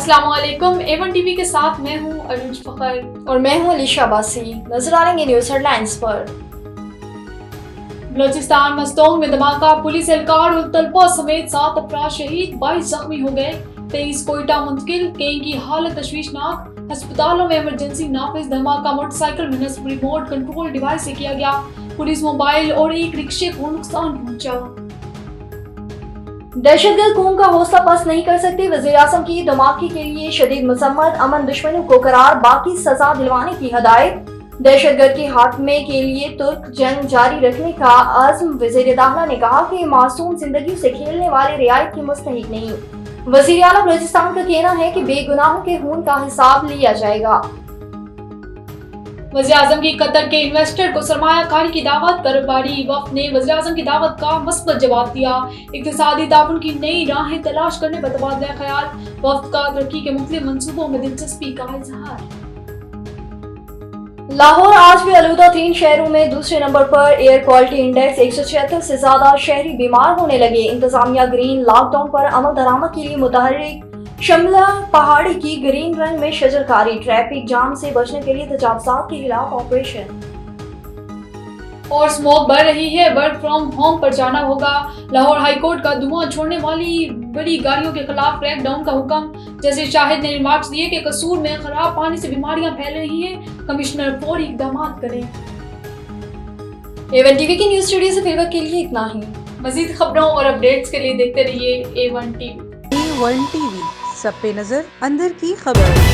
السلام علیکم، A1 T V کے ساتھ میں ہوں عروج فخر اور میں ہوں علیشا باسی۔ نظر آئیں گے نیوز ہیڈ لائنز پر۔ بلوچستان مستونگ میں دھماکہ، پولیس اہلکار اور طلبہ سمیت 7 افراد شہید، 22 زخمی ہو گئے، 23 کوئٹہ منتقل، کئی کی حالت تشویشناک، ہسپتالوں میں ایمرجنسی نافذ۔ دھماکہ موٹر سائیکل میں نصب ریموٹ کنٹرول ڈیوائس سے کیا گیا، پولیس موبائل اور ایک رکشے کو نقصان پہنچا۔ دہشت گرد قوم کا حوصلہ پست نہیں کر سکتے، وزیر اعظم کی دھماکے کے لیے شدید مذمت، امن دشمنوں کو قرار، باقی سزا دلوانے کی ہدایت۔ دہشت گرد کے خاتمے کے لیے ترک جنگ جاری رکھنے کا عزم، وزیر داخلہ نے کہا کہ معصوم زندگی سے کھیلنے والے رعایت کے مستحق نہیں۔ وزیر اعلیٰ بلوچستان کا کہنا ہے کہ بے گناہوں کے خون کا حساب لیا جائے گا۔ وزیر اعظم کی قطر کے انویسٹر کو سرمایہ کاری کی دعوت، کاروباری وفد نے وزیر اعظم کی دعوت کا مثبت جواب دیا۔ اقتصادی تعاون کی نئی راہیں تلاش کرنے پر تبادلہ خیال، وفد کا ترقی کے مختلف منصوبوں میں دلچسپی کا اظہار۔ لاہور آج بھی آلودہ ترین شہروں میں دوسرے نمبر پر، ایئر کوالٹی انڈیکس 176 سے زیادہ شہری بیمار ہونے لگے۔ انتظامیہ گرین لاک ڈاؤن پر عمل درآمد کے لیے متحرک، شملہ پہاڑی کی گرین رنگ میں شجر کاری، ٹریفک جام سے بچنے کے لیے تجاوزات کے خلاف آپریشن۔ اور اسموگ بڑھ رہی ہے، ورک فرام ہوم پر جانا ہوگا۔ لاہور ہائی کورٹ کا دھواں چھوڑنے والی بڑی گاڑیوں کے خلاف کریک ڈاؤن کا حکم۔ جیسے شاہد نے ریمارکس دیے کہ قصور میں خراب پانی سے بیماریاں پھیل رہی ہیں، کمشنر فوری اقدامات کریں۔ A1 ٹی وی کی نیوز اسٹوڈیو سے فی الوقت کے لیے اتنا ہی۔ مزید خبروں اور اپڈیٹس کے لیے دیکھتے رہیے A1 T V. A1 T V, سب پہ نظر، اندر کی خبر۔